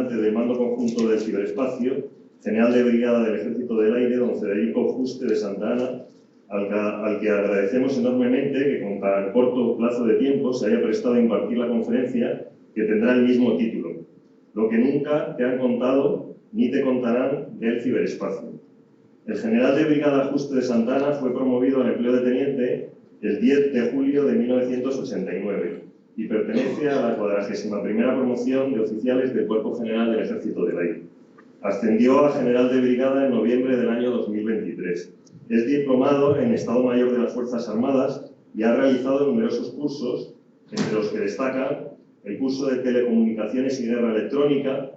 comandante del Mando Conjunto del Ciberespacio, general de brigada del Ejército del Aire, don Federico Juste de Santa Ana, al que agradecemos enormemente que con tan corto plazo de tiempo se haya prestado a impartir la conferencia, que tendrá el mismo título: Lo que nunca te han contado ni te contarán del ciberespacio. El general de brigada Juste de Santa Ana fue promovido al empleo de teniente el 10 de julio de 1989 y pertenece a la 41ª promoción de oficiales del Cuerpo General del Ejército del Aire. Ascendió a general de brigada en noviembre del año 2023. Es diplomado en Estado Mayor de las Fuerzas Armadas y ha realizado numerosos cursos, entre los que destacan el curso de Telecomunicaciones y Guerra Electrónica,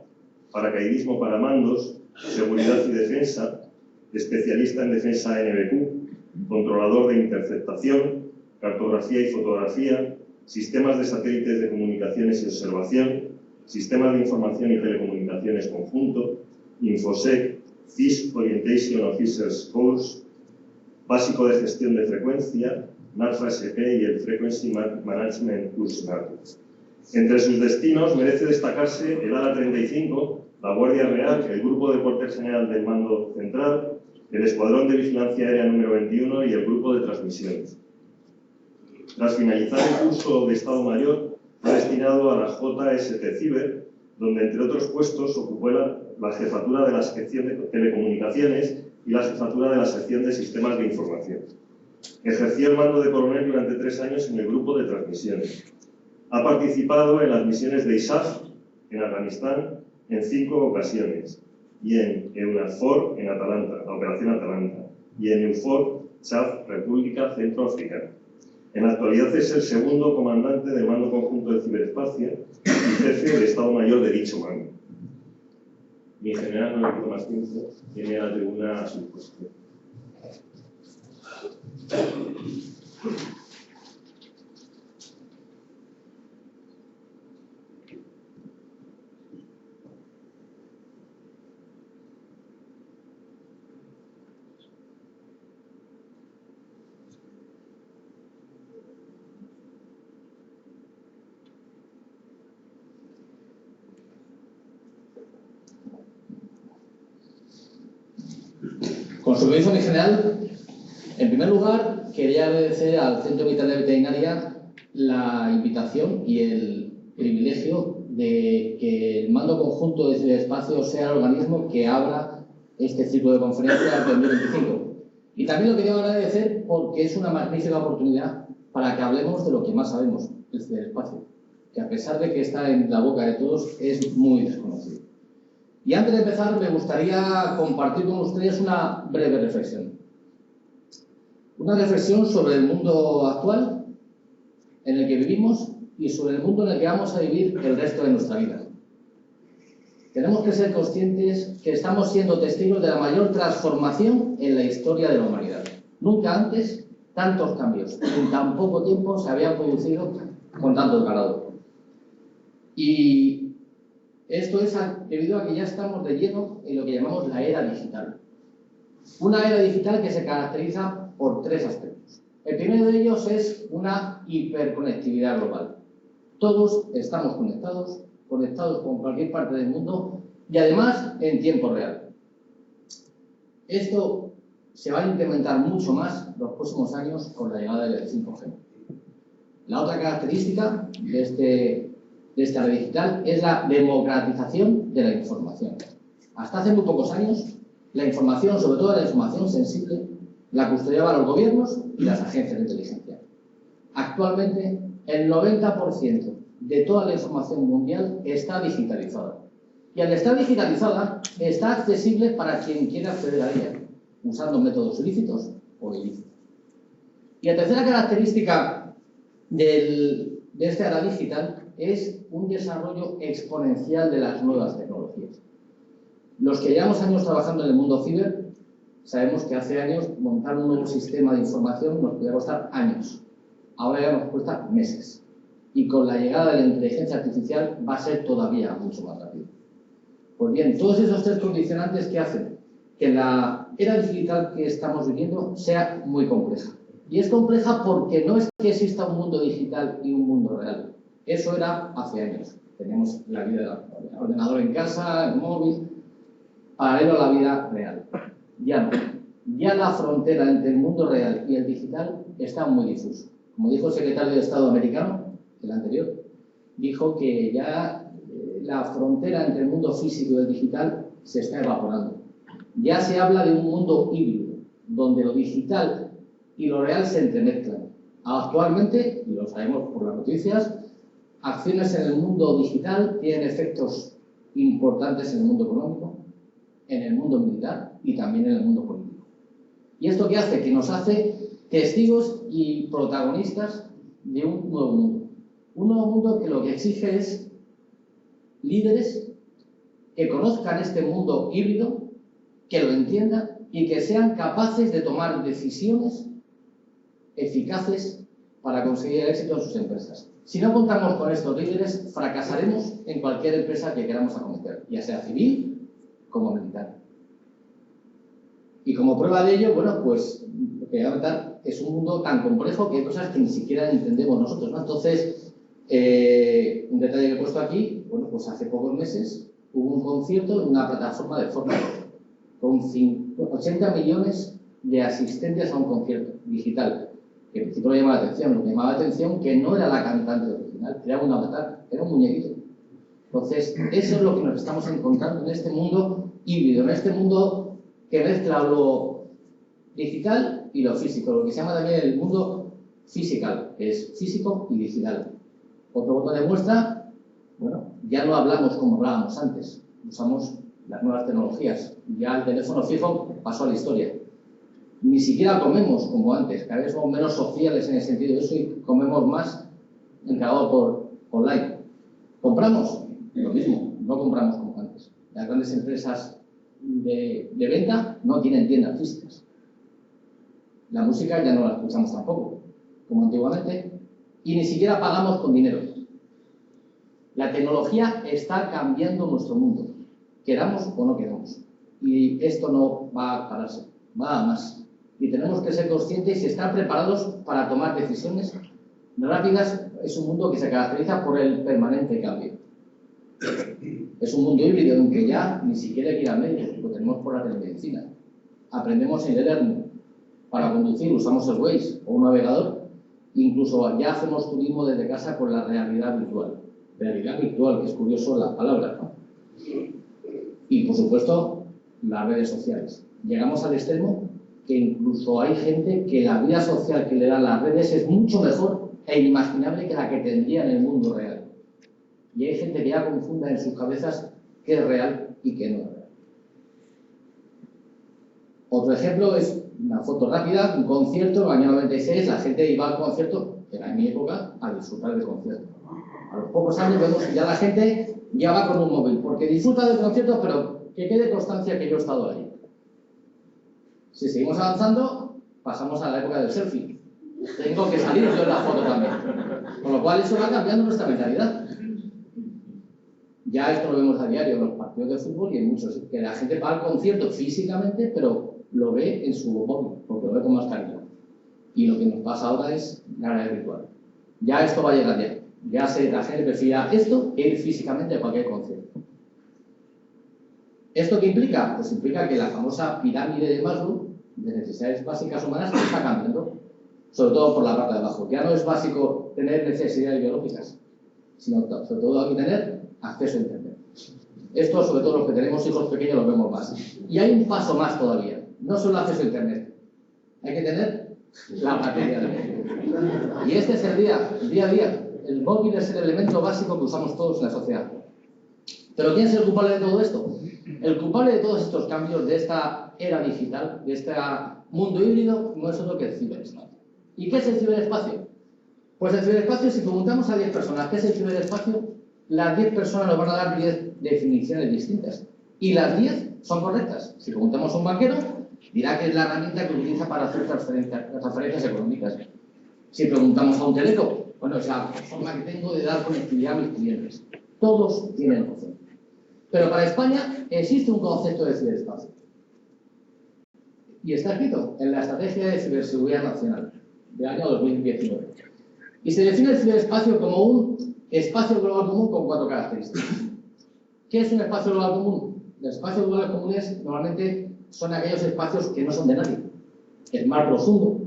Paracaidismo para Mandos, Seguridad y Defensa, especialista en Defensa NBQ, Controlador de Interceptación, Cartografía y Fotografía, Sistemas de Satélites de Comunicaciones y Observación, Sistemas de Información y Telecomunicaciones Conjunto, Infosec, CIS Orientation Officers Course, Básico de Gestión de Frecuencia, NARFA SP y el Frequency Management Course NARFA. Entre sus destinos merece destacarse el ALA 35, la Guardia Real, el Grupo de Cuartel General del Mando Central, el Escuadrón de Vigilancia Aérea número 21 y el Grupo de Transmisiones. Tras finalizar el curso de Estado Mayor, fue destinado a la JST Ciber, donde, entre otros puestos, ocupó la jefatura de la sección de Telecomunicaciones y la jefatura de la sección de Sistemas de Información. Ejerció el mando de coronel durante 3 años en el Grupo de Transmisiones. Ha participado en las misiones de ISAF en Afganistán en 5 ocasiones y en EUNAVFOR en Atalanta, la Operación Atalanta, y en EUFOR, Chad, República Centroafricana. En la actualidad es el segundo comandante del Mando Conjunto del Ciberespacio y jefe de Estado Mayor de dicho mando. Mi general, no le quito más tiempo, tiene a la tribuna a su puesto. Con su permiso, mi general, en primer lugar, quería agradecer al Centro Vital de Veterinaria la invitación y el privilegio de que el Mando Conjunto de Ciberespacio sea el organismo que abra este ciclo de conferencias del 2025. Y también lo quería agradecer porque es una magnífica oportunidad para que hablemos de lo que más sabemos, el ciberespacio, que a pesar de que está en la boca de todos, es muy desconocido. Y antes de empezar, me gustaría compartir con ustedes una breve reflexión. Una reflexión sobre el mundo actual en el que vivimos y sobre el mundo en el que vamos a vivir el resto de nuestra vida. Tenemos que ser conscientes que estamos siendo testigos de la mayor transformación en la historia de la humanidad. Nunca antes tantos cambios en tan poco tiempo se habían producido con tanto calado. Y esto es debido a que ya estamos de lleno en lo que llamamos la era digital. Una era digital que se caracteriza por 3 aspectos. El primero de ellos es una hiperconectividad global. Todos estamos conectados con cualquier parte del mundo y además en tiempo real. Esto se va a incrementar mucho más los próximos años con la llegada del 5G. La otra característica de esta red digital es la democratización de la información. Hasta hace muy pocos años, la información, sobre todo la información sensible, la custodiaban los gobiernos y las agencias de inteligencia. Actualmente, el 90% de toda la información mundial está digitalizada. Y al estar digitalizada, está accesible para quien quiera acceder a ella, usando métodos ilícitos o ilícitos. Y la tercera característica de esta era digital es un desarrollo exponencial de las nuevas tecnologías. Los que llevamos años trabajando en el mundo ciber, sabemos que hace años montar un nuevo sistema de información nos podía costar años. Ahora ya nos cuesta meses. Y con la llegada de la inteligencia artificial va a ser todavía mucho más rápido. Pues bien, todos esos 3 condicionantes que hacen que la era digital que estamos viviendo sea muy compleja. Y es compleja porque no es que exista un mundo digital y un mundo real. Eso era hace años. tenemos la vida del ordenador en casa, el móvil, paralelo a la vida real. Ya no. Ya la frontera entre el mundo real y el digital está muy difusa. Como dijo el secretario de Estado americano, el anterior, dijo que ya la frontera entre el mundo físico y el digital se está evaporando. Ya se habla de un mundo híbrido, donde lo digital y lo real se entremezclan. Actualmente, y lo sabemos por las noticias, acciones en el mundo digital tienen efectos importantes en el mundo económico, en el mundo militar y también en el mundo político. ¿Y esto qué hace? Que nos hace testigos y protagonistas de un nuevo mundo. Un nuevo mundo que lo que exige es líderes que conozcan este mundo híbrido, que lo entiendan y que sean capaces de tomar decisiones eficaces para conseguir el éxito en sus empresas. Si no contamos con estos líderes, fracasaremos en cualquier empresa que queramos acometer, ya sea civil como militar. Y como prueba de ello, bueno, pues lo que voy a comentar es un mundo tan complejo que hay cosas que ni siquiera entendemos nosotros, ¿no? Entonces, un detalle que he puesto aquí, bueno, pues hace pocos meses hubo un concierto en una plataforma de Fórmula 1 con 80 millones de asistentes a un concierto digital. Que en principio llama la atención. Lo que llamaba la atención que no era la cantante original, era un avatar, era un muñequito. Entonces, eso es lo que nos estamos encontrando en este mundo híbrido, en este mundo que mezcla lo digital y lo físico, lo que se llama también el mundo fisical, que es físico y digital. Otro botón de muestra, bueno, ya no hablamos como hablábamos antes, usamos las nuevas tecnologías, ya el teléfono fijo pasó a la historia. Ni siquiera comemos como antes, cada vez somos menos sociales en el sentido de eso y comemos más encargado por online. ¿Compramos? Lo mismo, no compramos como antes. Las grandes empresas de venta no tienen tiendas físicas. La música ya no la escuchamos tampoco, como antiguamente, y ni siquiera pagamos con dinero. La tecnología está cambiando nuestro mundo, queramos o no queramos. Y esto no va a pararse, va a más. Y tenemos que ser conscientes y estar preparados para tomar decisiones rápidas. Es un mundo que se caracteriza por el permanente cambio. Es un mundo híbrido en que ya ni siquiera hay que ir al médico, lo tenemos por la telemedicina. Aprendemos en e-learning. Para conducir usamos el Waze o un navegador. Incluso ya hacemos turismo desde casa con la realidad virtual. Realidad virtual, que es curioso la palabra, ¿no? Y por supuesto, las redes sociales. Llegamos al extremo que incluso hay gente que la vida social que le dan las redes es mucho mejor e inimaginable que la que tendría en el mundo real. Y hay gente que ya confunda en sus cabezas qué es real y qué no es real. Otro ejemplo es una foto rápida, un concierto, en el año 96, la gente iba al concierto, era en mi época, a disfrutar del concierto. A los pocos años vemos que ya la gente ya va con un móvil, porque disfruta del concierto, pero que quede constancia que yo he estado ahí. Si seguimos avanzando, pasamos a la época del selfie. Tengo que salir yo en la foto también. Con lo cual eso va cambiando nuestra mentalidad. Ya esto lo vemos a diario en los partidos de fútbol y en muchos, que la gente va al concierto físicamente, pero lo ve en su móvil, porque lo ve con más cariño. Y lo que nos pasa ahora es la realidad virtual. Ya esto va a llegar ya. Ya la gente prefiere esto que ir físicamente a cualquier concierto. ¿Esto qué implica? Pues implica que la famosa pirámide de Maslow, de necesidades básicas humanas, está cambiando, sobre todo por la parte de abajo. Ya no es básico tener necesidades biológicas, sino sobre todo hay que tener acceso a Internet. Esto, sobre todo los que tenemos hijos pequeños, lo vemos más. Y hay un paso más todavía, no solo acceso a Internet, hay que tener la materia de medio. Y este es el día a día. El móvil es el elemento básico que usamos todos en la sociedad. ¿Pero quién es el culpable de todo esto? El culpable de todos estos cambios, de esta era digital, de este mundo híbrido, no es otro que el ciberespacio. ¿Y qué es el ciberespacio? Pues el ciberespacio, si preguntamos a 10 personas qué es el ciberespacio, las 10 personas nos van a dar 10 definiciones distintas. Y las 10 son correctas. Si preguntamos a un banquero, dirá que es la herramienta que utiliza para hacer transferencias económicas. Si preguntamos a un teleco, bueno, es la forma que tengo de dar conectividad a mis clientes. Todos tienen razón. Pero para España existe un concepto de ciberespacio. Y está escrito en la Estrategia de Ciberseguridad Nacional del año 2019. Y se define el ciberespacio como un Espacio global común con 4 características. ¿Qué es un espacio global común? Los espacios globales comunes normalmente son aquellos espacios que no son de nadie. El mar profundo,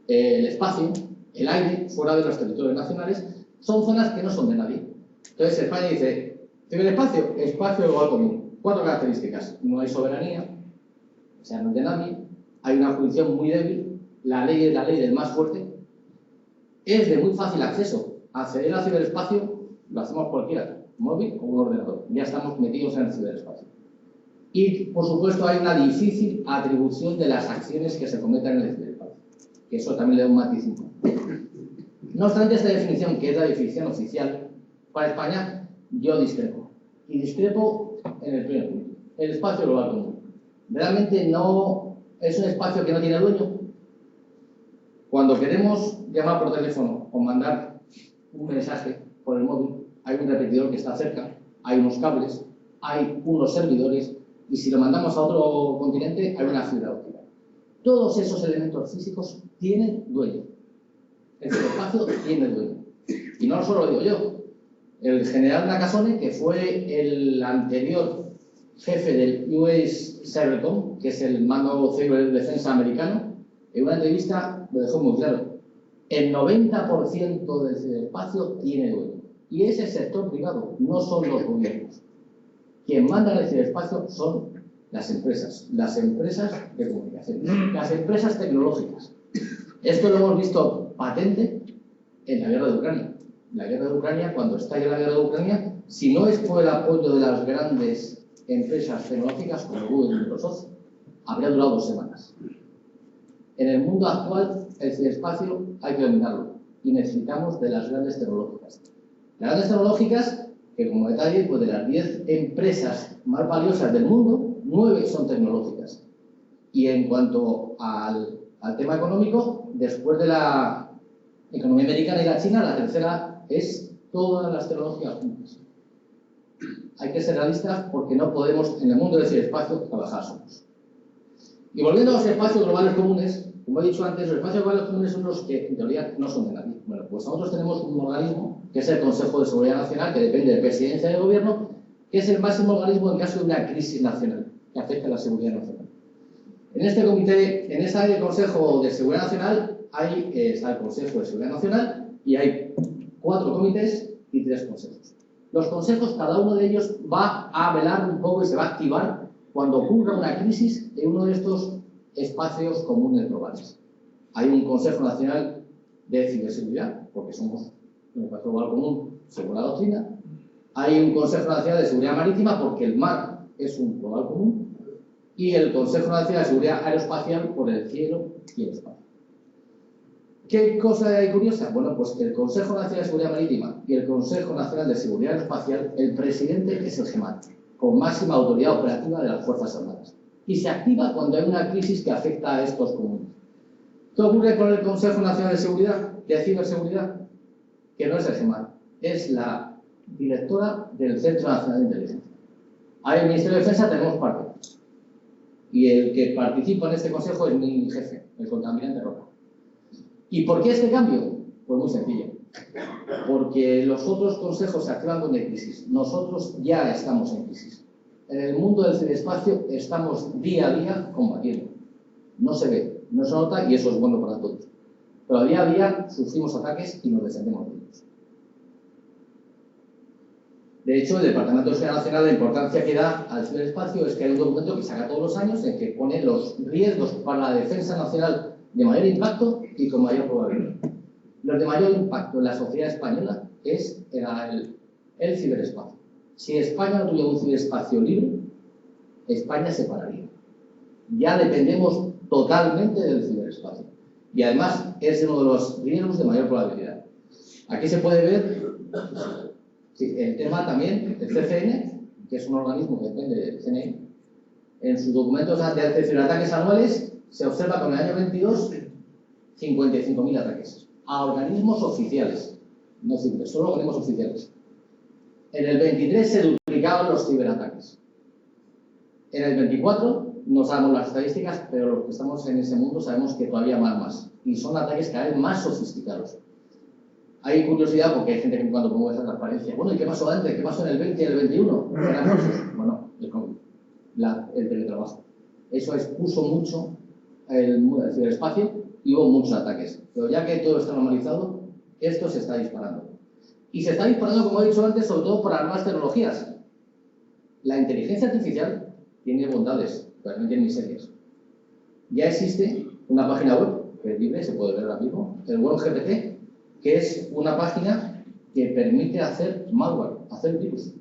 el espacio, el aire, fuera de los territorios nacionales, son zonas que no son de nadie. Entonces España dice, ciberespacio, espacio global común. 4 características. No hay soberanía, o sea, no es de nadie. Hay una jurisdicción muy débil. La ley es la ley del más fuerte. Es de muy fácil acceso. Acceder al ciberespacio lo hacemos cualquiera, móvil o un ordenador. Ya estamos metidos en el ciberespacio. Y, por supuesto, hay una difícil atribución de las acciones que se cometan en el ciberespacio. Que eso también le da un matiz importante. No obstante, esta definición, que es la definición oficial para España, yo discrepo. Y discrepo en el primer punto. El espacio global común. Realmente no es un espacio que no tiene dueño. Cuando queremos llamar por teléfono o mandar un mensaje por el móvil, hay un repetidor que está cerca, hay unos cables, hay unos servidores, y si lo mandamos a otro continente, hay una fibra óptica. Todos esos elementos físicos tienen dueño. El ciberespacio tiene dueño. Y no solo lo digo yo. El general Nakasone, que fue el anterior jefe del US Cybercom, que es el mando ciberdefensa americano, en una entrevista lo dejó muy claro. El 90% del ciberespacio tiene dueño. Y es el sector privado, no son los gobiernos. Quien manda en el ciberespacio son las empresas de comunicaciones, las empresas tecnológicas. Esto lo hemos visto patente en la guerra de Ucrania. La guerra de Ucrania, cuando estalla la guerra de Ucrania, si no es por el apoyo de las grandes empresas tecnológicas como Google y Microsoft, habría durado 2 semanas. En el mundo actual, el ciberespacio hay que dominarlo y necesitamos de las grandes tecnológicas. Las grandes tecnológicas, que como detalle, pues de las 10 empresas más valiosas del mundo, 9 son tecnológicas. Y en cuanto al tema económico, después de la economía americana y la china, la tercera es todas las tecnologías juntas. Hay que ser realistas porque no podemos, en el mundo del ciberespacio, trabajar solos. Y volviendo a los espacios globales comunes, como he dicho antes, los espacios globales comunes son los que, en teoría, no son de nadie. Bueno, pues nosotros tenemos un organismo, que es el Consejo de Seguridad Nacional, que depende de Presidencia y de Gobierno, que es el máximo organismo en caso de una crisis nacional, que afecta a la seguridad nacional. En este comité, en este Consejo de Seguridad Nacional, está el Consejo de Seguridad Nacional y hay 4 comités y 3 consejos. Los consejos, cada uno de ellos va a velar un poco y se va a activar cuando ocurra una crisis en uno de estos espacios comunes globales. Hay un Consejo Nacional de Ciberseguridad, porque somos un espacio global común según la doctrina. Hay un Consejo Nacional de Seguridad Marítima, porque el mar es un global común. Y el Consejo Nacional de Seguridad Aeroespacial por el cielo y el espacio. ¿Qué cosa hay curiosa? Bueno, pues que el Consejo Nacional de Seguridad Marítima y el Consejo Nacional de Seguridad Aeroespacial, el presidente es el GEMAT, con máxima autoridad operativa de las Fuerzas Armadas. Y se activa cuando hay una crisis que afecta a estos comunes. ¿Qué ocurre con el Consejo Nacional de Seguridad, de Ciberseguridad? Que no es el GEMAT, es la directora del Centro Nacional de Inteligencia. Ahí en el Ministerio de Defensa tenemos parte. Y el que participa en este consejo es mi jefe, el contaminante Roca. ¿Y por qué este cambio? Pues muy sencillo. Porque los otros consejos se activan cuando hay crisis. Nosotros ya estamos en crisis. En el mundo del ciberespacio estamos día a día combatiendo. No se ve, no se nota y eso es bueno para todos. Pero día a día sufrimos ataques y nos defendemos de ellos. De hecho, el Departamento de Seguridad Nacional, la importancia que da al ciberespacio es que hay un documento que saca todos los años en que pone los riesgos para la defensa nacional de mayor impacto y con mayor probabilidad. Los de mayor impacto en la sociedad española es el ciberespacio. Si España no tuviera un ciberespacio libre, España se pararía. Ya dependemos totalmente del ciberespacio. Y además es uno de los riesgos de mayor probabilidad. Aquí se puede ver el tema también del CCN, que es un organismo que depende del CNI. En sus documentos de ciberataques anuales se observa con el año 22 55.000 ataques a organismos oficiales, no civiles, solo organismos oficiales. En el 23 se duplicaban los ciberataques. En el 24 no sabemos las estadísticas, pero los que estamos en ese mundo sabemos que todavía más. Y son ataques cada vez más sofisticados. Hay curiosidad porque hay gente que cuando pongo esa transparencia, bueno, ¿y qué pasó antes? ¿Qué pasó en el 20 y en el 21? Bueno, el COVID, el teletrabajo. Eso expuso mucho el ciberespacio y hubo muchos ataques. Pero ya que todo está normalizado, esto se está disparando. Y se está disparando, como he dicho antes, sobre todo por las nuevas tecnologías. La inteligencia artificial tiene bondades, pero también tiene miserias. Ya existe una página web, que es libre, se puede ver ahora mismo, el WorldGPT, que es una página que permite hacer malware, hacer virus.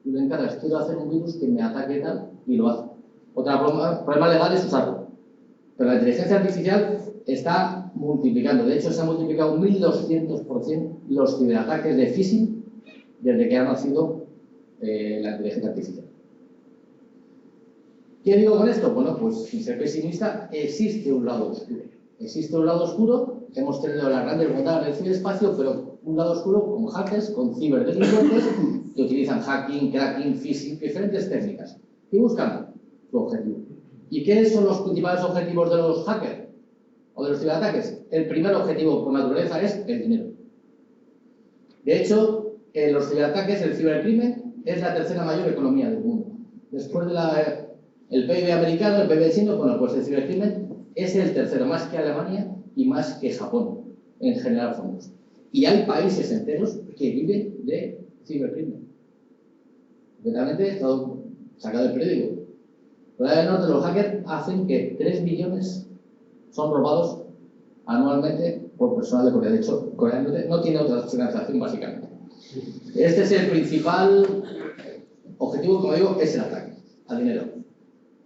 Tú le encargas, quiero hacer un virus que me ataque tal, y lo hace. Otro problema legal es usarlo. Pero la inteligencia artificial está multiplicando. De hecho, se ha multiplicado 1200% los ciberataques de phishing desde que ha nacido la inteligencia artificial. ¿Qué digo con esto? Bueno, pues sin ser pesimista, existe un lado oscuro. Existe un lado oscuro, hemos tenido las grandes bondades del ciberespacio, pero un lado oscuro con hackers, con ciberdelincuentes que utilizan hacking, cracking, phishing, diferentes técnicas. Y buscan su objetivo. ¿Y qué son los principales objetivos de los hackers o de los ciberataques? El primer objetivo por naturaleza es el dinero. De hecho, en los ciberataques, el cibercrimen es la tercera mayor economía del mundo. Después de el PIB americano, el PIB chino, bueno, pues el cibercrimen es el tercero, más que Alemania y más que Japón, en general fondos. Y hay países enteros que viven de cibercrimen. Concretamente, todo sacado del periódico. Corea del Norte, los hackers hacen que 3 billones son robados anualmente por personal de Corea. De hecho, Corea del Norte no tiene otra financiación, básicamente. Este es el principal objetivo, como digo, es el ataque al dinero.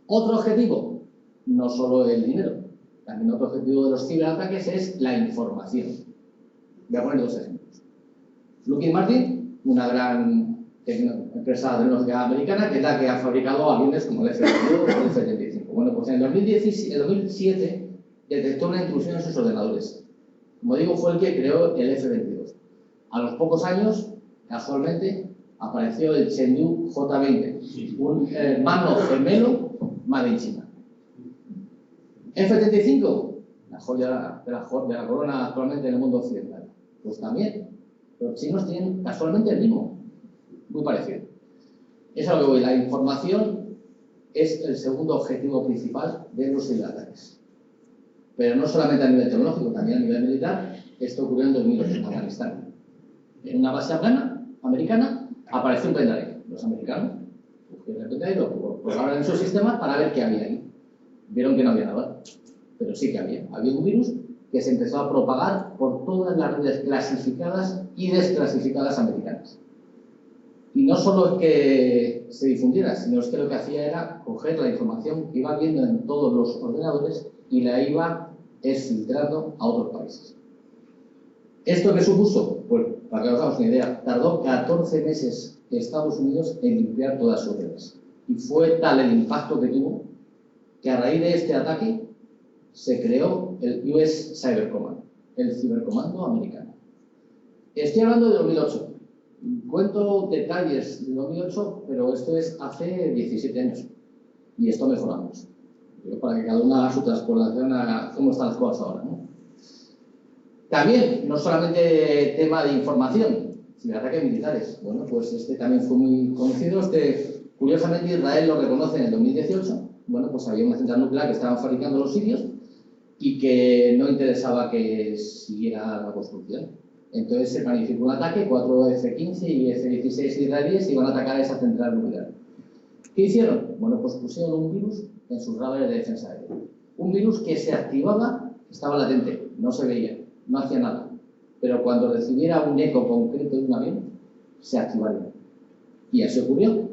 Otro objetivo, no solo el dinero, también otro objetivo de los ciberataques es la información. Voy a poner dos ejemplos. Lockheed Martin, una gran empresa tecnológica americana, que es la que ha fabricado aviones como el F-22 o el F-35. Bueno, pues en el 2007 detectó una intrusión en sus ordenadores. Como digo, fue el que creó el F-22. A los pocos años, casualmente, apareció el Chengdu J-20, un hermano gemelo made in China. F-35, la joya de la corona actualmente en el mundo occidental. Pues también, los chinos tienen casualmente el mismo, muy parecido. Es a lo que voy, la información es el segundo objetivo principal de los ciberataques. Pero no solamente a nivel tecnológico, también a nivel militar. Esto ocurrió en 2008 en Afganistán. En una base afgana, americana, apareció un pendrive. Los americanos cogieron el pendrive, lo probaron en su sistema para ver qué había ahí. Vieron que no había nada, pero sí que había. Había un virus que se empezó a propagar por todas las redes clasificadas y desclasificadas americanas. Y no solo es que se difundiera, sino es que lo que hacía era coger la información que iba viendo en todos los ordenadores y la iba exfiltrando a otros países. ¿Esto qué supuso? Pues, para que os hagamos una idea, tardó 14 meses Estados Unidos en limpiar todas sus redes. Y fue tal el impacto que tuvo que a raíz de este ataque se creó el US Cyber Command, el cibercomando americano. Estoy hablando de 2008. Cuento detalles de 2008, pero esto es hace 17 años. Y esto mejoramos. Para que cada uno haga su transpolación a cómo están las cosas ahora, ¿no? También, no solamente tema de información, sino ataques militares. Bueno, pues este también fue muy conocido. Curiosamente, Israel lo reconoce en el 2018. Bueno, pues había una central nuclear que estaban fabricando los sirios y que no interesaba que siguiera la construcción. Entonces se planificó un ataque, 4 F-15 y F-16 israelíes iban a atacar a esa central nuclear. ¿Qué hicieron? Bueno, pues pusieron un virus en sus radares de defensa aérea. Un virus que se activaba, estaba latente, no se veía, no hacía nada. Pero cuando recibiera un eco concreto de un avión, se activaría. Y así ocurrió.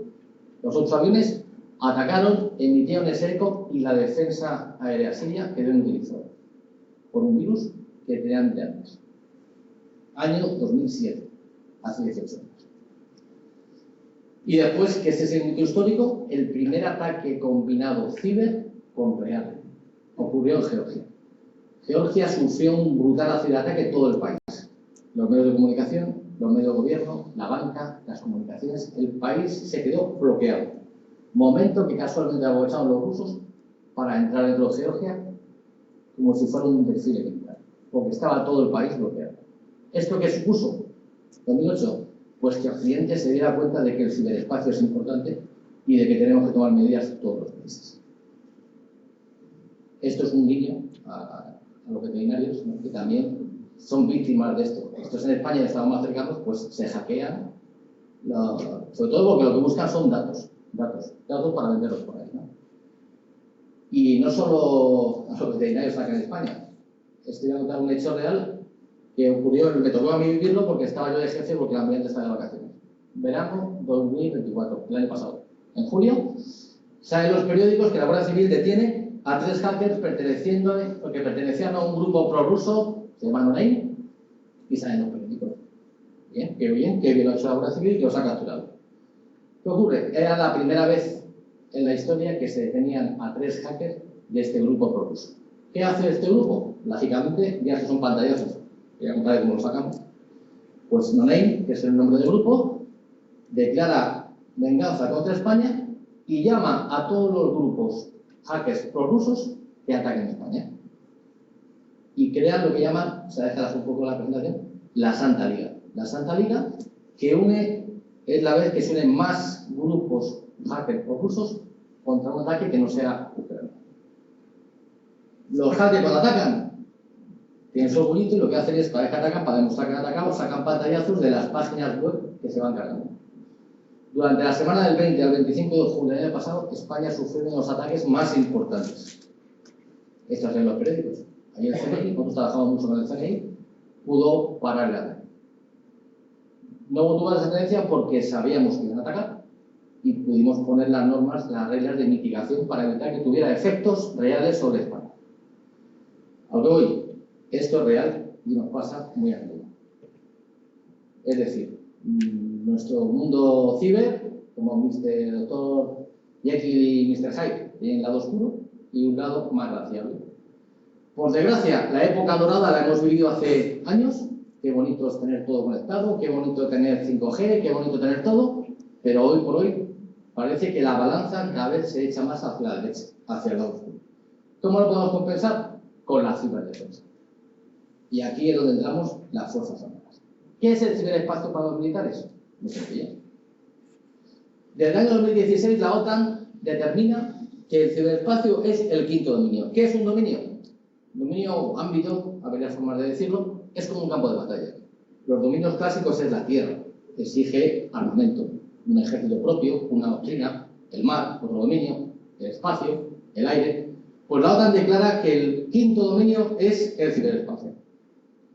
Los otros aviones atacaron, emitieron ese eco y la defensa aérea siria quedó inutilizada por un virus que tenían de antes. Año 2007, hace 18 años. Y después, que este es el mito histórico, el primer ataque combinado ciber con real ocurrió en Georgia. Georgia sufrió un brutal ciberataque en todo el país. Los medios de comunicación, los medios de gobierno, la banca, las comunicaciones, el país se quedó bloqueado. Momento que casualmente aprovecharon los rusos para entrar dentro de Georgia como si fuera un desfile militar, porque estaba todo el país bloqueado. ¿Esto qué supuso? 2008, pues que Occidente se diera cuenta de que el ciberespacio es importante y de que tenemos que tomar medidas todos los países. Esto es un guiño a los veterinarios, ¿no?, que también son víctimas de esto. Estos en España, estamos más cercanos, pues se hackean, sobre todo porque lo que buscan son datos para venderlos por ahí, ¿no? Y no solo los veterinarios sacan en España. Estoy a contar un hecho real que ocurrió, me tocó a mí vivirlo porque estaba yo de jefe porque la ambiente estaba de vacaciones. Verano 2024, el año pasado. En julio, salen los periódicos que la Guardia Civil detiene a 3 hackers que pertenecían a un grupo prorruso, se llama No Name, y salen los periódicos. Bien, que bien lo ha hecho la Guardia Civil y que los ha capturado. ¿Qué ocurre? Era la primera vez en la historia que se detenían a 3 hackers de este grupo prorruso. ¿Qué hace este grupo? Lógicamente, ya son pantallazos. Voy a contar cómo lo sacamos. Pues No Name, que es el nombre del grupo, declara venganza contra España y llama a todos los grupos hackers prorrusos que ataquen España. Y crean lo que llaman, o sea, dejarás un poco la presentación, la Santa Liga. La Santa Liga que es la vez que se unen más grupos hackers prorrusos contra un ataque que no sea Ucrania. Los hackers cuando atacan tienen su orgullito y lo que hacen es, para que atacan, para demostrar que han atacado, sacan pantallazos de las páginas web que se van cargando. Durante la semana del 20 al 25 de julio del año pasado, España sufrió uno de los ataques más importantes. Estos eran los periódicos. Ahí el CNI, nosotros trabajamos mucho con el CNI, pudo parar el ataque. No hubo esa tendencia porque sabíamos que iban a atacar y pudimos poner las normas, las reglas de mitigación para evitar que tuviera efectos reales sobre España. A lo que voy, esto es real y nos pasa muy a menudo. Es decir, nuestro mundo ciber, como Mr. Dr. Jekyll y Mr. Hyde, tiene un lado oscuro y un lado más graciable. Por desgracia, la época dorada la hemos vivido hace años. Qué bonito es tener todo conectado, qué bonito tener 5G, qué bonito tener todo, pero hoy por hoy parece que la balanza cada vez se echa más hacia la derecha, hacia el lado oscuro. ¿Cómo lo podemos compensar? Con la ciberdefensa. Y aquí es donde entramos las Fuerzas Armadas. ¿Qué es el ciberespacio para los militares? Muy sencillo. Desde el año 2016 la OTAN determina que el ciberespacio es el quinto dominio. ¿Qué es un dominio? Dominio, ámbito, a varias formas de decirlo, es como un campo de batalla. Los dominios clásicos es la tierra, exige armamento, un ejército propio, una doctrina, el mar, otro dominio, el espacio, el aire. Pues la OTAN declara que el quinto dominio es el ciberespacio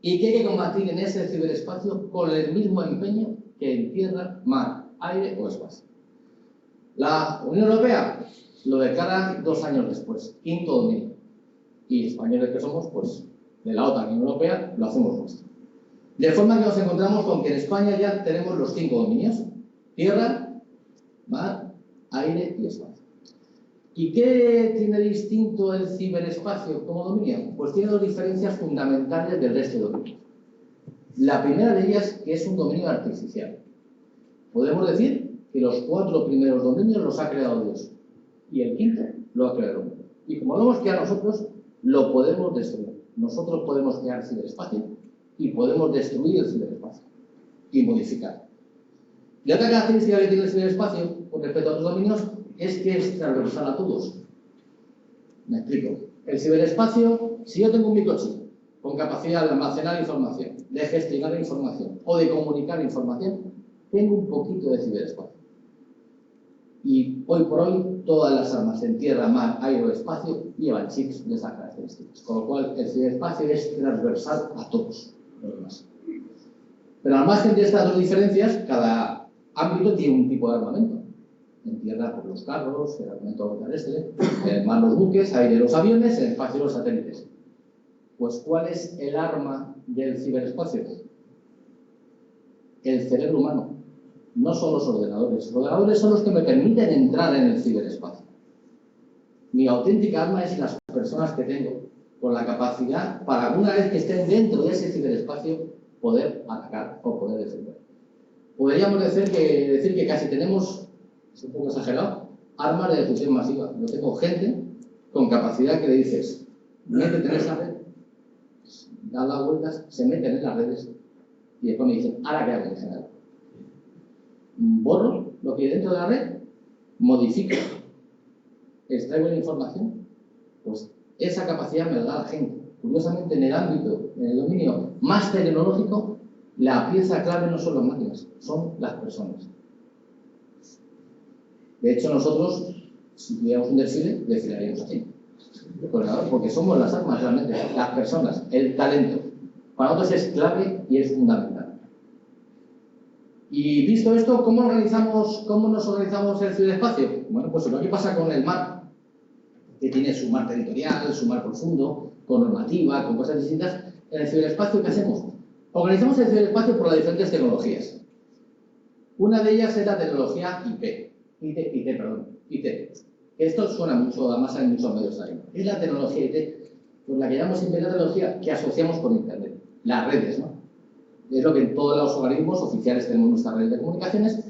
y que hay que combatir en ese ciberespacio con el mismo empeño que en tierra, mar, aire o espacio. La Unión Europea lo declara 2 años después, quinto dominio. Y españoles que somos, pues de la OTAN y Unión Europea, lo hacemos nuestro. De forma que nos encontramos con que en España ya tenemos los 5 dominios: tierra, mar, aire y espacio. ¿Y qué tiene distinto el ciberespacio como dominio? Pues tiene 2 diferencias fundamentales del resto de dominios. La primera de ellas, que es un dominio artificial. Podemos decir que los 4 primeros dominios los ha creado Dios y el quinto lo ha creado el hombre. Y como lo hemos creado nosotros, lo podemos destruir. Nosotros podemos crear ciberespacio y podemos destruir el ciberespacio y modificar. Y otra característica que tiene el ciberespacio con respecto a otros dominios es que es transversal a todos. Me explico. El ciberespacio, si yo tengo un microchip con capacidad de almacenar información, de gestionar información o de comunicar información, tengo un poquito de ciberespacio. Y hoy por hoy, todas las armas en tierra, mar, aire o espacio llevan chips de esas características. Con lo cual, el ciberespacio es transversal a todos los demás. Pero al margen de estas 2 diferencias, cada ámbito tiene un tipo de armamento. En tierra, por los carros, el armamento terrestre, en mar los buques, aire los aviones, en espacio los satélites. Pues, ¿cuál es el arma del ciberespacio? El cerebro humano. No son los ordenadores. Los ordenadores son los que me permiten entrar en el ciberespacio. Mi auténtica arma es las personas que tengo, con la capacidad para, una vez que estén dentro de ese ciberespacio, poder atacar o poder defender. Podríamos decir que casi tenemos, es un poco exagerado, armas de destrucción masiva. Yo tengo gente con capacidad que le dices, métete en esa red, da las vueltas, se meten en las redes Y después me dicen, ¿ahora qué hago en general? Borro lo que hay dentro de la red, modifico, extraigo la información, pues esa capacidad me la da la gente. Curiosamente, en el ámbito, en el dominio más tecnológico, la pieza clave no son las máquinas, son las personas. De hecho, nosotros, si tuviéramos un desfile, desfilaríamos así. Porque somos las armas realmente, las personas, el talento. Para nosotros es clave y es fundamental. Y visto esto, ¿cómo nos organizamos el ciberespacio? Bueno, pues lo que pasa con el mar, que tiene su mar territorial, su mar profundo, con normativa, con cosas distintas. En el ciberespacio, ¿qué hacemos? Organizamos el ciberespacio por las diferentes tecnologías. Una de ellas es la tecnología IT. Esto suena mucho, además hay muchos medios ahí. Es la tecnología IT, pues la que llamamos siempre la tecnología que asociamos con Internet. Las redes, ¿no? Es lo que en todos los organismos oficiales tenemos nuestras redes de comunicaciones.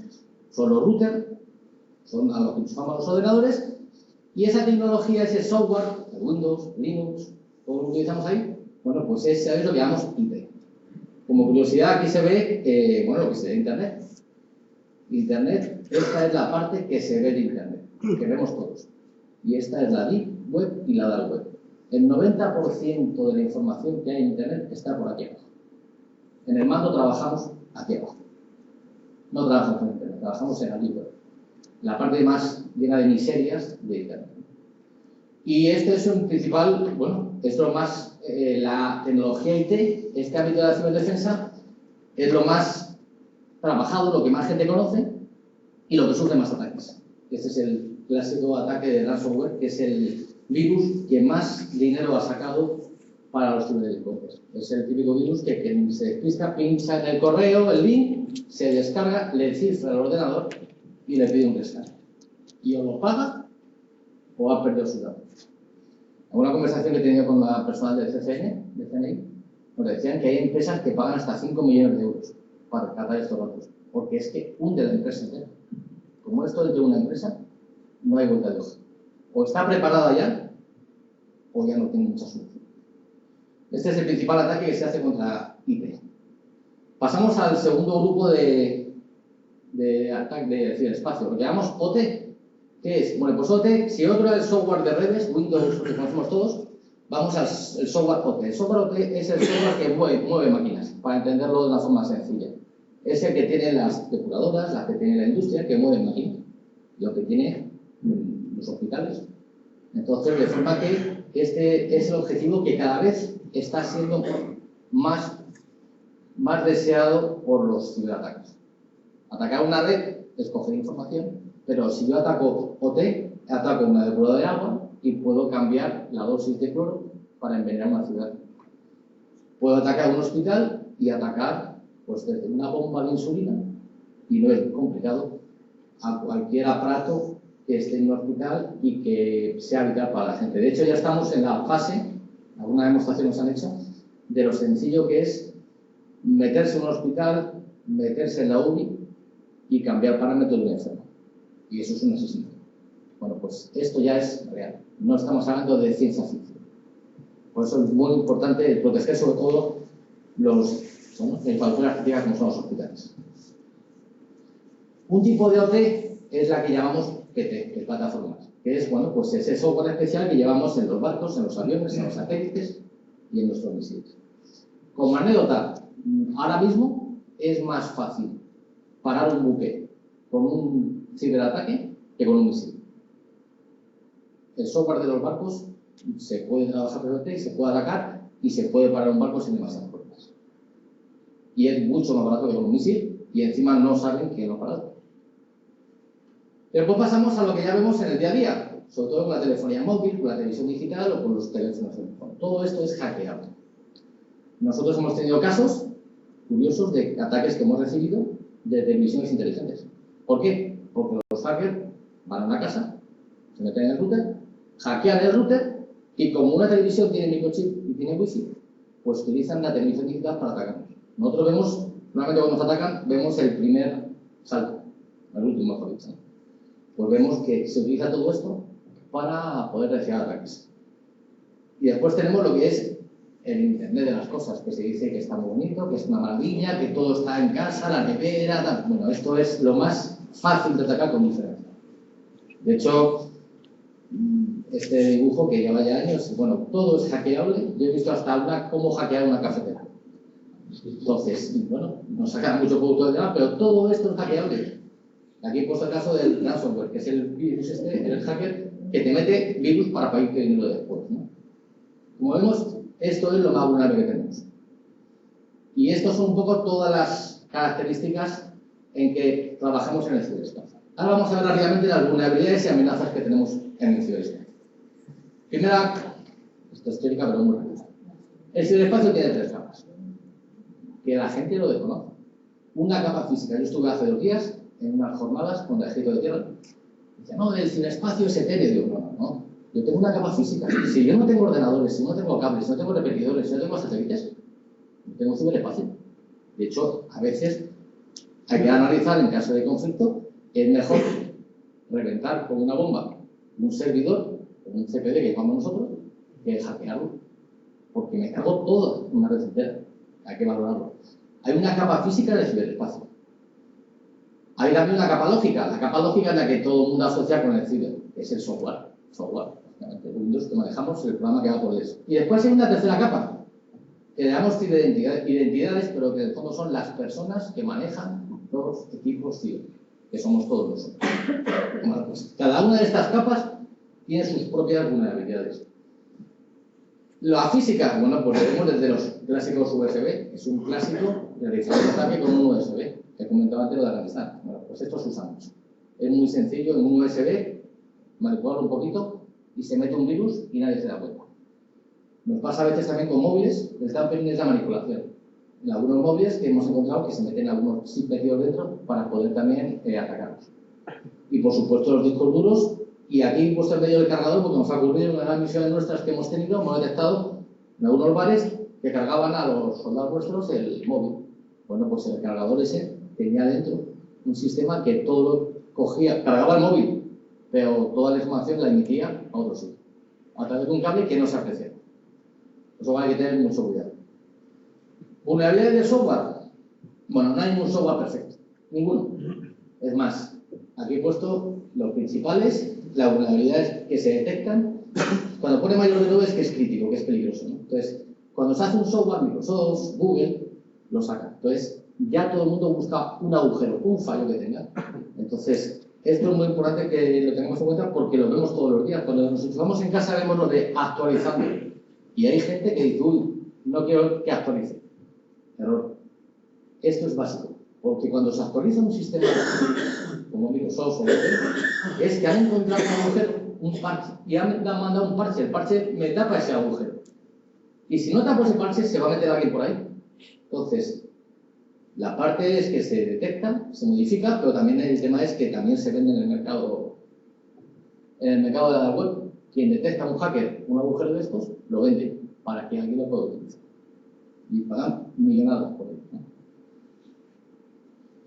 Son los routers, son a los que usamos los ordenadores, y esa tecnología, ese software, Windows, Linux, todo lo que utilizamos ahí, bueno, pues eso es lo que llamamos IT. Como curiosidad, aquí se ve, lo que se ve de Internet. Internet, esta es la parte que se ve de Internet, que vemos todos. Y esta es la Deep Web y la Dark Web. El 90% de la información que hay en Internet está por aquí abajo. En el mando trabajamos aquí abajo. No trabajamos en Internet, trabajamos en la Deep Web. La parte más llena de miserias de Internet. Y este es un principal, es lo más, la tecnología IT, este ámbito de la ciberdefensa, es lo más trabajado, lo que más gente conoce y lo que sufre más ataques. Este es el clásico ataque de ransomware, que es el virus que más dinero ha sacado para los ciberdelincuentes. Es el típico virus que quien se despista, pincha en el correo, el link, se descarga, le cifra al ordenador y le pide un rescate. Y o lo paga o ha perdido sus datos. En una conversación que he tenido con la personal del CNI, nos decían que hay empresas que pagan hasta 5 millones de euros para rescatar estos datos, porque es que hunde la empresa entera. Como esto dentro de una empresa, no hay vuelta de hoja. O está preparada ya, o ya no tiene mucha solución. Este es el principal ataque que se hace contra IT. Pasamos al segundo grupo de ataque de ciberespacio, lo que llamamos OT. ¿Qué es? Bueno, pues OT, si otro es el software de redes, Windows, que conocemos todos, vamos al software OT. El software OT es el software que mueve máquinas, para entenderlo de una forma sencilla. Es el que tiene las depuradoras, las que tiene la industria, que mueven máquinas. Lo que tiene los hospitales. Entonces, de forma que este es el objetivo que cada vez está siendo más deseado por los ciberataques. Atacar una red es coger información, pero si yo ataco OT, ataco una depuradora de agua y puedo cambiar la dosis de cloro para envenenar una ciudad. Puedo atacar un hospital y atacar pues desde una bomba de insulina, y no es complicado, a cualquier aparato que esté en un hospital y que sea vital para la gente. De hecho, ya estamos en la fase, alguna demostración nos han hecho, de lo sencillo que es meterse en un hospital, meterse en la UBI y cambiar parámetros de un enfermo. Y eso es un asesinato. Bueno, pues esto ya es real. No estamos hablando de ciencia ficción. Por eso es muy importante proteger sobre todo las infraestructuras críticas como son los hospitales. Un tipo de OT es la que llamamos PT, que es plataformas, que es pues ese software especial que llevamos en los barcos, en los aviones, en los satélites y en nuestros misiles. Como anécdota, ahora mismo es más fácil parar un buque con un ciberataque que con un misil. El software de los barcos se puede trabajar por OT y se puede atacar y se puede parar un barco sin demasiadas pruebas. Y es mucho más barato que con un misil y encima no saben que lo ha parado. Después pasamos a lo que ya vemos en el día a día, sobre todo con la telefonía móvil, con la televisión digital o con los teléfonos. Todo esto es hackeable. Nosotros hemos tenido casos curiosos de ataques que hemos recibido de televisiones inteligentes. ¿Por qué? Porque los hackers van a una casa, se meten en el router, hackean el router y como una televisión tiene microchip y tiene wifi, pues utilizan la televisión digital para atacarnos. Nosotros vemos, normalmente cuando nos atacan, vemos el primer salto, el último, mejor dicho. Pues vemos que se utiliza todo esto para poder recibir ataques. Y después tenemos lo que es el Internet de las cosas, que se dice que está muy bonito, que es una maravilla, que todo está en casa, la nevera, tal. Bueno, esto es lo más fácil de atacar con diferencia. De hecho, este dibujo que lleva ya años, bueno, todo es hackeable. Yo he visto hasta cómo hackear una cafetera. Entonces, bueno, nos sacan mucho producto de demás, pero todo esto es hackeable. Aquí he puesto el caso del ransomware, que es el virus el hacker, que te mete virus para pedirte dinero después, ¿no? Como vemos, esto es lo más vulnerable que tenemos. Y estas son un poco todas las características en que trabajamos en el ciberespacio. Ahora vamos a ver rápidamente las vulnerabilidades y amenazas que tenemos en el ciberespacio. Primera, esto es teórica pero muy rápida. El ciberespacio tiene 3 capas, que la gente lo desconoce. Una capa física. Yo estuve hace 2 días en unas jornadas con el Ejército de Tierra. Dice, no, el ciberespacio es etéreo. Digo, no. Yo tengo una capa física. Si yo no tengo ordenadores, si no tengo cables, si no tengo repetidores, si no tengo satélites, no tengo ciberespacio. De hecho, a veces hay que analizar, en caso de conflicto, es mejor reventar con una bomba un servidor, un CPD que llamamos nosotros, que hackearlo. Porque me cargo todo en una red entera. Hay que valorarlo. Hay una capa física del ciberespacio. Hay también una capa lógica. La capa lógica es la que todo el mundo asocia con el ciber, que es el software. El Windows que manejamos, el programa que va por eso. Y después hay una tercera capa, que le damos identidades, pero que en el fondo son las personas que manejan los equipos ciber, que somos todos nosotros. Bueno, pues cada una de estas capas tiene sus propias vulnerabilidades. La física, bueno, pues lo vemos desde los clásicos USB, es un clásico realizar un ataque con un USB, que comentaba antes lo de Afganistán. Bueno, pues estos usamos. Es muy sencillo, en un USB, manipularlo un poquito y se mete un virus y nadie se da cuenta. Nos pasa a veces también con móviles, el tampering es la manipulación. En algunos móviles que hemos encontrado que se meten algunos chips metidos dentro para poder también atacarlos. Y por supuesto los discos duros. Y aquí he puesto el medio del cargador porque nos ha ocurrido en una de las misiones nuestras que hemos tenido, hemos detectado en algunos bares que cargaban a los soldados nuestros el móvil. Bueno, pues el cargador ese tenía dentro un sistema que todo lo cogía, cargaba el móvil, pero toda la información la emitía a otro sitio, a través de un cable que no se aprecia. Eso hay que tener mucho cuidado. ¿Vulnerabilidades del software? Bueno, no hay ningún software perfecto, ninguno. Es más, aquí he puesto los principales, las vulnerabilidades que se detectan. Cuando pone mayor de 9 es que es crítico, que es peligroso, ¿no? Entonces, cuando se hace un software, Microsoft, Google, lo saca. Entonces, ya todo el mundo busca un agujero, un fallo que tenga. Entonces, esto es muy importante que lo tengamos en cuenta porque lo vemos todos los días. Cuando nos enchufamos en casa vemos lo de actualizando. Y hay gente que dice, uy, no quiero que actualice. Error. Esto es básico. Porque cuando se actualiza un sistema como Microsoft o Google, es que han encontrado un agujero, un parche, y han mandado un parche. El parche me tapa ese agujero. Y si no tapo ese parche, se va a meter alguien por ahí. Entonces, la parte es que se detecta, se modifica, pero también el tema es que también se vende en el mercado de la web. Quien detecta un hacker un agujero de estos, lo vende para que alguien lo pueda utilizar. Y pagan millonadas por ello, ¿no?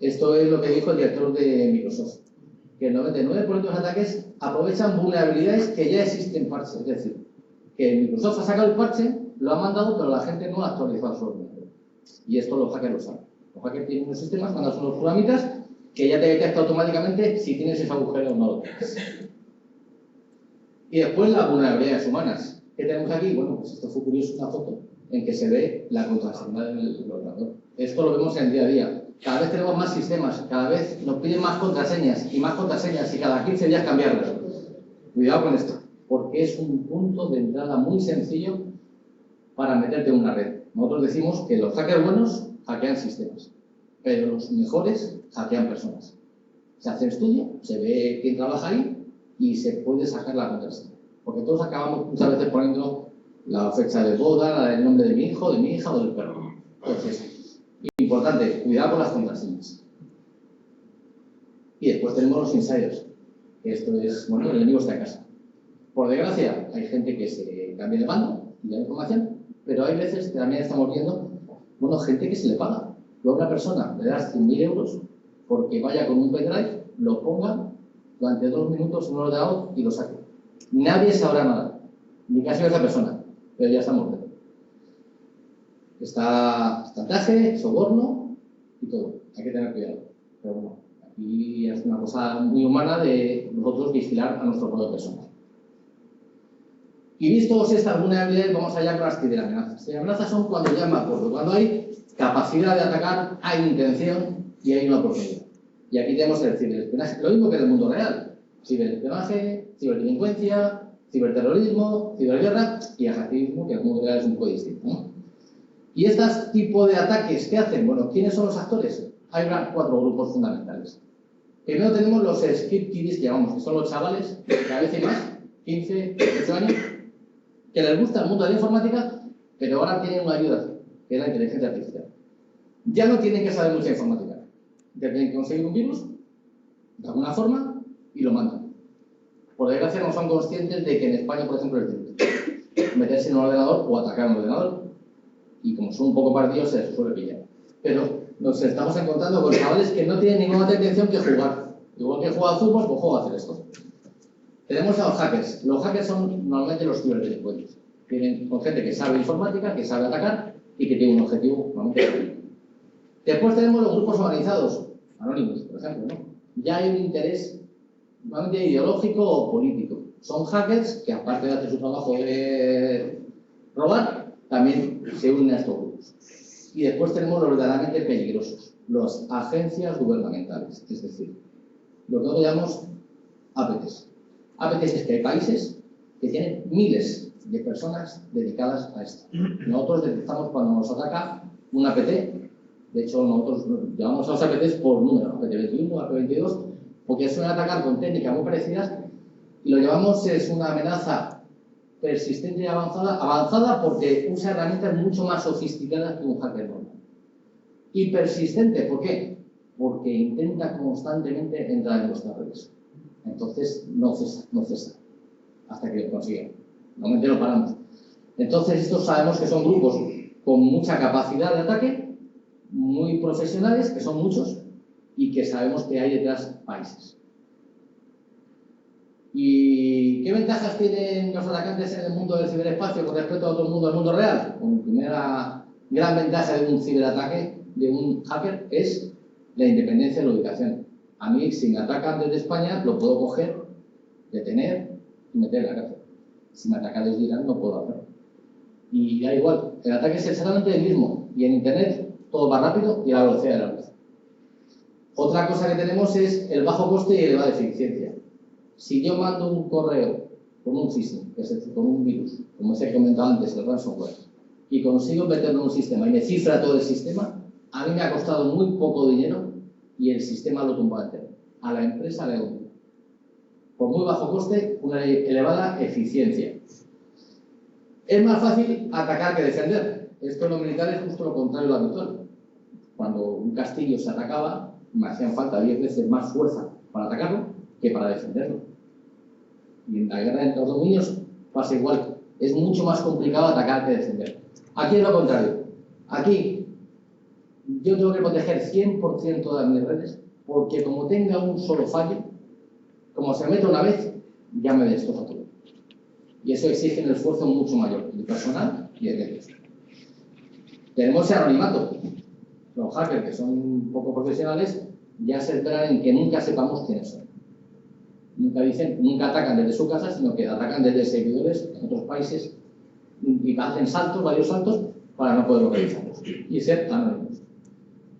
Esto es lo que dijo el director de Microsoft, que el 99% de los ataques aprovechan vulnerabilidades que ya existen en parche. Es decir, que Microsoft ha sacado el parche, lo ha mandado, pero la gente no ha actualizado su ordenador. Y esto los hackers lo saben. Los hackers tienen unos sistemas, mandan unos programitas que ya te detecta automáticamente si tienes ese agujero o no lo tienes. Y después las vulnerabilidades humanas. ¿Qué tenemos aquí? Bueno, pues esto fue curioso, una foto en que se ve la contraseña del ordenador. Esto lo vemos en el día a día. Cada vez tenemos más sistemas, cada vez nos piden más contraseñas y cada 15 días cambiarlas. Cuidado con esto, porque es un punto de entrada muy sencillo para meterte en una red. Nosotros decimos que los hackers buenos hackean sistemas, pero los mejores hackean personas. Se hace estudio, se ve quién trabaja ahí y se puede sacar la contraseña. Porque todos acabamos muchas veces poniendo la fecha de boda, el nombre de mi hijo, de mi hija o del perro. Entonces, importante, cuidado con las contraseñas. Y después tenemos los insiders. Esto es, bueno, el enemigo está en casa. Por desgracia, hay gente que se cambia de bando y da información, pero hay veces que también estamos viendo, bueno, gente que se le paga. Tú a una persona le das 100.000 euros porque vaya con un pendrive, lo ponga durante 2 minutos en un ordenador y lo saque. Nadie sabrá nada, ni casi esa persona, pero ya estamos dentro. Está chantaje, soborno y todo. Hay que tener cuidado. Pero bueno, aquí es una cosa muy humana de nosotros vigilar a nuestro propio personal. Y vistos estas vulnerabilidades, vamos allá con las ciberamenazas. Ciberamenazas son cuando ya me acuerdo, cuando hay capacidad de atacar, hay intención y hay una oportunidad. Y aquí tenemos el ciberespionaje, lo mismo que en el mundo real. Ciberespionaje, ciberdelincuencia, ciberterrorismo, ciberguerra y hacktivismo, que en el mundo real es un poco distinto, ¿no? Y estos tipos de ataques, ¿qué hacen? Bueno, ¿quiénes son los actores? Hay 4 grupos fundamentales. Primero tenemos los script kiddies, que llamamos, que son los chavales, cada vez hay más, 15, 18 años, que les gusta el mundo de la informática, pero ahora tienen una ayuda, que es la inteligencia artificial. Ya no tienen que saber mucha informática. Tienen que conseguir un virus, de alguna forma, y lo mandan. Por desgracia no son conscientes de que en España, por ejemplo, es delito meterse en un ordenador o atacar un ordenador. Y como son un poco partidos, se les suele pillar. Pero nos estamos encontrando con chavales que no tienen ninguna otra intención que jugar. Igual que juega al fútbol, pues juega a hacer esto. Tenemos a los hackers. Los hackers son normalmente los ciberdelincuentes. Son gente que sabe informática, que sabe atacar y que tiene un objetivo normalmente. Después tenemos los grupos organizados, anónimos, por ejemplo, ¿no? Ya hay un interés normalmente ideológico o político. Son hackers que, aparte de hacer su trabajo de robar, también se unen a estos grupos. Y después tenemos los verdaderamente peligrosos, las agencias gubernamentales, es decir, lo que nosotros llamamos APTs. APTs es que hay países que tienen miles de personas dedicadas a esto. Nosotros detectamos cuando nos ataca un APT, de hecho nosotros llamamos a los APTs por número, APT 21, APT 22, porque suelen atacar con técnicas muy parecidas y lo llamamos es una amenaza persistente y avanzada porque usa herramientas mucho más sofisticadas que un hacker normal. Y persistente, ¿por qué? Porque intenta constantemente entrar en nuestras redes. Entonces no cesa, hasta que lo consigue. Normalmente lo paramos. Entonces estos sabemos que son grupos con mucha capacidad de ataque, muy profesionales, que son muchos, y que sabemos que hay detrás países. ¿Y qué ventajas tienen los atacantes en el mundo del ciberespacio con respecto a otro mundo, al mundo real? Bueno, primera gran ventaja de un ciberataque, de un hacker, es la independencia de la ubicación. A mí, si me atacan desde España, lo puedo coger, detener y meter en la cárcel. Si me atacan desde Irán, no puedo hacerlo. Y da igual, el ataque es exactamente el mismo. Y en Internet todo va rápido y a la velocidad de la luz. Otra cosa que tenemos es el bajo coste y elevada eficiencia. Si yo mando un correo con un phishing, es decir, con un virus, como os he comentado antes, el ransomware, y consigo meterlo en un sistema y me cifra todo el sistema, a mí me ha costado muy poco dinero y el sistema lo tumba entero. A la empresa le hunde. Por muy bajo coste, una elevada eficiencia. Es más fácil atacar que defender. Esto en los militares es justo lo contrario de lo habitual. Cuando un castillo se atacaba, me hacían falta 10 veces más fuerza para atacarlo que para defenderlo. Y en la guerra entre los dominios pasa igual. Es mucho más complicado atacar que defender. Aquí es lo contrario. Aquí yo tengo que proteger 100% de mis redes porque como tenga un solo fallo, como se meta una vez, ya me destroza todo. Y eso exige un esfuerzo mucho mayor, de personal y de medios. Tenemos ese anonimato. Los hackers, que son poco profesionales, ya se esperan en que nunca sepamos quiénes son. Nunca atacan desde su casa, sino que atacan desde servidores en otros países y hacen saltos, varios saltos, para no poder localizarlos y ser anónimos.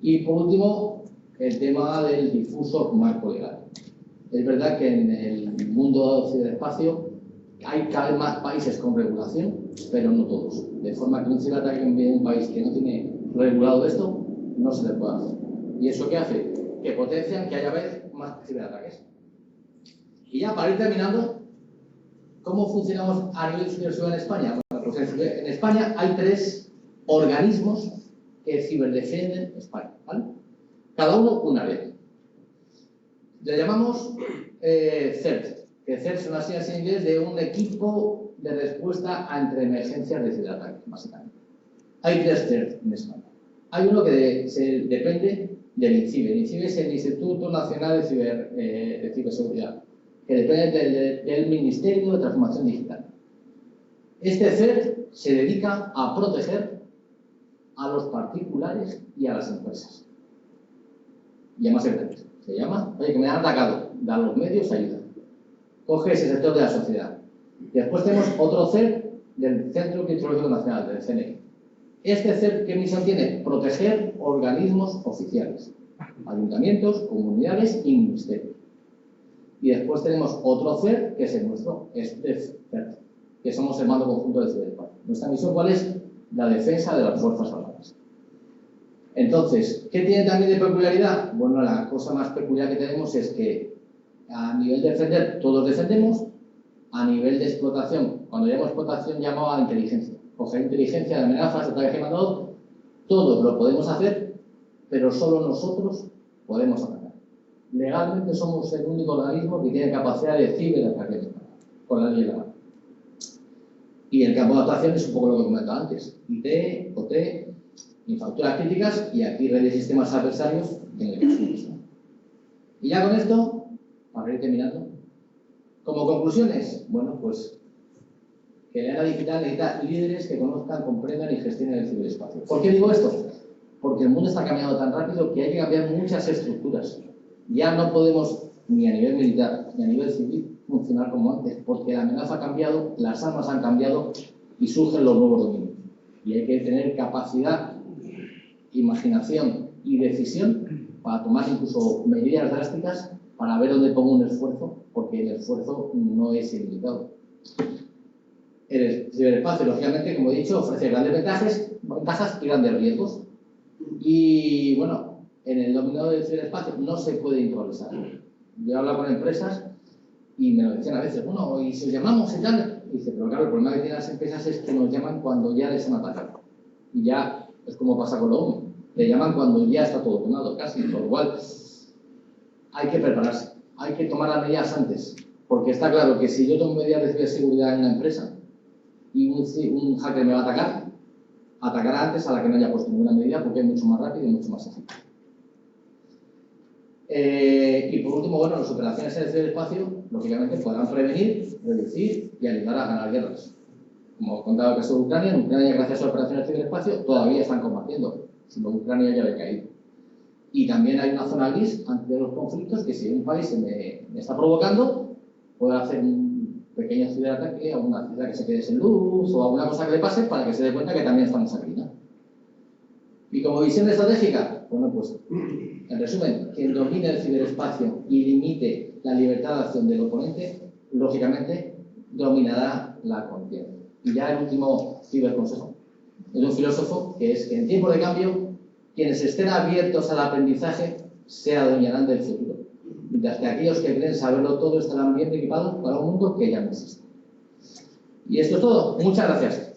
Y por último, el tema del difuso marco legal. Es verdad que en el mundo del ciberespacio hay cada vez más países con regulación, pero no todos. De forma que un ciberataque en un país que no tiene regulado esto, no se le puede hacer. ¿Y eso qué hace? Que potencian que haya vez más ciberataques. Y ya para ir terminando, ¿cómo funcionamos a nivel de ciberseguridad en España? Bueno, pues en España hay 3 organismos que ciberdefienden España, ¿vale? Cada uno un área. Le llamamos CERT, que CERT son las siglas en inglés de un equipo de respuesta ante emergencias de ciberataque, básicamente. Hay 3 CERT en España. Hay uno que depende del INCIBE. El INCIBE es el Instituto Nacional de Ciberseguridad, que depende del Ministerio de Transformación Digital. Este CERT se dedica a proteger a los particulares y a las empresas. Llama secretos. Se llama, oye, que me han atacado, da los medios, ayuda. Coge ese sector de la sociedad. Y después tenemos otro CER del Centro Criptológico Nacional, del CNI. Este CER, ¿qué misión tiene? Proteger organismos oficiales, ayuntamientos, comunidades y ministerios. Y después tenemos otro CER, que es el nuestro, es CER, que somos el mando conjunto del ciberespacio. Nuestra misión, ¿cuál es? La defensa de las Fuerzas Armadas. Entonces, ¿qué tiene también de peculiaridad? Bueno, la cosa más peculiar que tenemos es que a nivel de defender, todos defendemos. A nivel de explotación, cuando llamo explotación, llamo a inteligencia. Coger inteligencia de amenazas, ataques que mandado, todos lo podemos hacer, pero solo nosotros podemos atacar. Legalmente somos el único organismo que tiene capacidad de ciberataque con la ley legal. Y el campo de actuación es un poco lo que he comentado antes. IT, OT, infraestructuras críticas y aquí redes de sistemas adversarios en el caso mismo. Y ya con esto, para ir terminando, como conclusiones, bueno, pues que la era digital necesita líderes que conozcan, comprendan y gestionen el ciberespacio. ¿Por qué digo esto? Porque el mundo está cambiando tan rápido que hay que cambiar muchas estructuras. Ya no podemos, ni a nivel militar, ni a nivel civil, funcionar como antes, porque la amenaza ha cambiado, las armas han cambiado y surgen los nuevos dominios. Y hay que tener capacidad, imaginación y decisión para tomar incluso medidas drásticas para ver dónde pongo un esfuerzo, porque el esfuerzo no es ilimitado. El ciberespacio, lógicamente, como he dicho, ofrece grandes ventajas y grandes riesgos. Y, bueno, en el dominio del ciberespacio no se puede improvisar. Yo he hablado con empresas y me lo decían a veces, bueno, y si os llamamos y tal. Y dice, pero claro, el problema que tienen las empresas es que nos llaman cuando ya les han atacado. Y ya es como pasa con lo ONU. Le llaman cuando ya está todo tomado, casi. Por lo cual, hay que prepararse, hay que tomar las medidas antes, porque está claro que si yo tomo medidas de ciberseguridad en una empresa y un hacker me va a atacar, atacará antes a la que no haya puesto ninguna medida porque es mucho más rápido y mucho más eficaz. Y por último, bueno, las operaciones en el ciberespacio, lógicamente, podrán prevenir, reducir y ayudar a ganar guerras. Como he contado el caso de Ucrania, en Ucrania, gracias a las operaciones del ciberespacio, todavía están combatiendo, si no Ucrania ya había caído. Y también hay una zona gris ante los conflictos que si un país se me está provocando, puede hacer un pequeño ciberataque a una ciudad que se quede sin luz o alguna cosa que le pase para que se dé cuenta que también estamos aquí, ¿no? Y como visión estratégica, bueno, pues, en resumen, quien domine el ciberespacio y limite la libertad de acción del oponente, lógicamente, dominará la conciencia. Y ya el último ciberconsejo es de un filósofo que es que en tiempos de cambio, quienes estén abiertos al aprendizaje se adueñarán del futuro, mientras que aquellos que creen saberlo todo estarán bien equipados para un mundo que ya no existe. Y esto es todo. Muchas gracias.